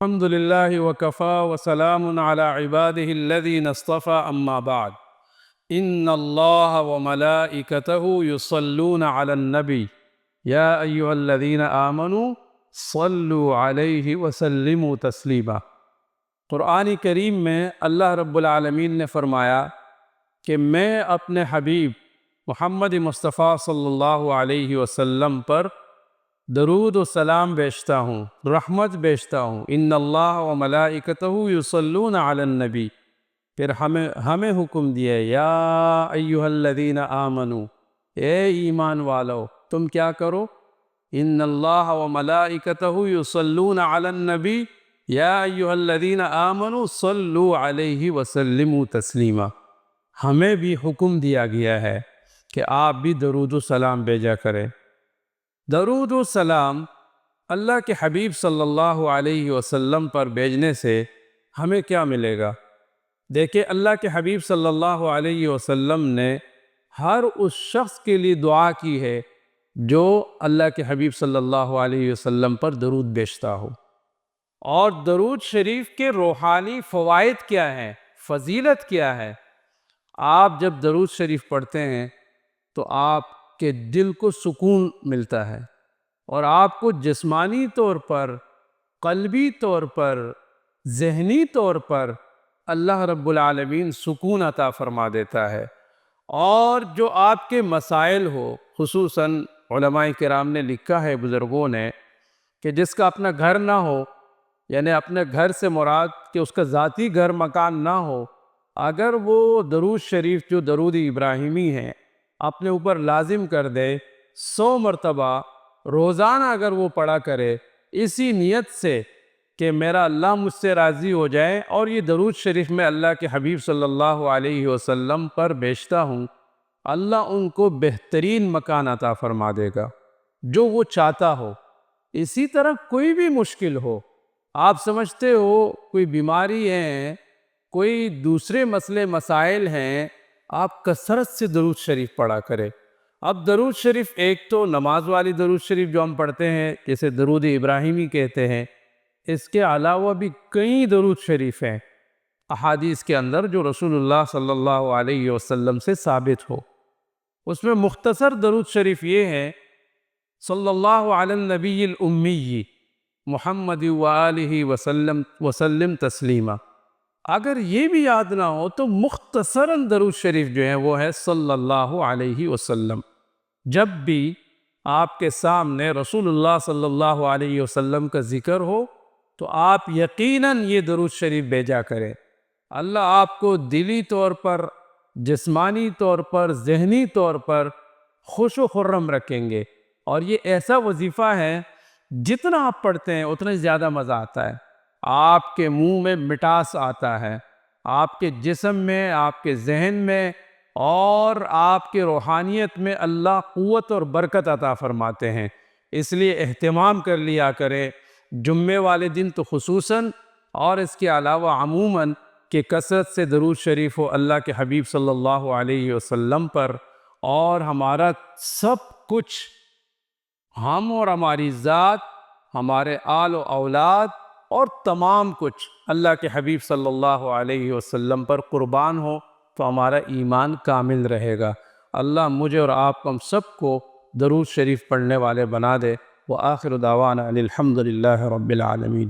الحمد لله وكفى وسلام على عباده الذين اصطفى أما بعد إن الله وملائكته يصلون على النبي يا أيها الذين آمنوا صلوا عليه وسلموا تسلیما۔ قرآن کریم میں اللہ رب العالمین نے فرمایا کہ میں اپنے حبیب محمد مصطفیٰ صلی اللہ علیہ وسلم پر درود و سلام بیچتا ہوں، رحمت بیچتا ہوں۔ ان اللہ و ملائکتہ یصلون علی النبی، پھر ہمیں حکم دیا یا ایہا الذین آمنو، اے ایمان والو تم کیا کرو؟ ان اللہ و ملائکتہ یصلون علی النبی یا ایہا الذین آمنو صلو علیہ وسلموا تسلیما۔ ہمیں بھی حکم دیا گیا ہے کہ آپ بھی درود و سلام بھیجا کریں۔ درود و سلام اللہ کے حبیب صلی اللہ علیہ وسلم پر بھیجنے سے ہمیں کیا ملے گا؟ دیکھیں، اللہ کے حبیب صلی اللہ علیہ وسلم نے ہر اس شخص کے لیے دعا کی ہے جو اللہ کے حبیب صلی اللہ علیہ وسلم پر درود بھیجتا ہو۔ اور درود شریف کے روحانی فوائد کیا ہیں، فضیلت کیا ہے؟ آپ جب درود شریف پڑھتے ہیں تو آپ کے دل کو سکون ملتا ہے، اور آپ کو جسمانی طور پر، قلبی طور پر، ذہنی طور پر اللہ رب العالمین سکون عطا فرما دیتا ہے۔ اور جو آپ کے مسائل ہو، خصوصاً علماء کرام نے لکھا ہے، بزرگوں نے، کہ جس کا اپنا گھر نہ ہو، یعنی اپنے گھر سے مراد کہ اس کا ذاتی گھر مکان نہ ہو، اگر وہ درود شریف جو درود ابراہیمی ہے اپنے اوپر لازم کر دے، 100 مرتبہ روزانہ اگر وہ پڑھا کرے، اسی نیت سے کہ میرا اللہ مجھ سے راضی ہو جائے، اور یہ درود شریف میں اللہ کے حبیب صلی اللہ علیہ وسلم پر بھیجتا ہوں، اللہ ان کو بہترین مکان عطا فرما دے گا جو وہ چاہتا ہو۔ اسی طرح کوئی بھی مشکل ہو، آپ سمجھتے ہو کوئی بیماری ہے، کوئی دوسرے مسئلے مسائل ہیں، آپ کثرت سے درود شریف پڑھا کرے۔ اب درود شریف ایک تو نماز والی درود شریف جو ہم پڑھتے ہیں جسے درود ابراہیمی کہتے ہیں، اس کے علاوہ بھی کئی درود شریف ہیں احادیث کے اندر جو رسول اللہ صلی اللہ علیہ وسلم سے ثابت ہو۔ اس میں مختصر درود شریف یہ ہے: صلی اللہ علی النبی الامی محمد وآلہ وسلم تسلیما۔ اگر یہ بھی یاد نہ ہو تو مختصراً درود شریف جو ہے وہ ہے صلی اللہ علیہ وسلم۔ جب بھی آپ کے سامنے رسول اللہ صلی اللہ علیہ وسلم کا ذکر ہو تو آپ یقیناً یہ درود شریف بھیجا کریں۔ اللہ آپ کو دلی طور پر، جسمانی طور پر، ذہنی طور پر خوش و خرم رکھیں گے۔ اور یہ ایسا وظیفہ ہے جتنا آپ پڑھتے ہیں اتنا زیادہ مزہ آتا ہے، آپ کے منہ میں مٹاس آتا ہے، آپ کے جسم میں، آپ کے ذہن میں اور آپ کے روحانیت میں اللہ قوت اور برکت عطا فرماتے ہیں۔ اس لیے اہتمام کر لیا کریں جمعے والے دن تو خصوصاً، اور اس کے علاوہ عموماً، کہ کثرت سے درود شریف ہو اللہ کے حبیب صلی اللہ علیہ وسلم پر، اور ہمارا سب کچھ، ہم اور ہماری ذات، ہمارے آل و اولاد اور تمام کچھ اللہ کے حبیب صلی اللہ علیہ وسلم پر قربان ہو تو ہمارا ایمان کامل رہے گا۔ اللہ مجھے اور آپ ہم سب کو درود شریف پڑھنے والے بنا دے۔ وآخر دعوانا الحمد للہ رب العالمین۔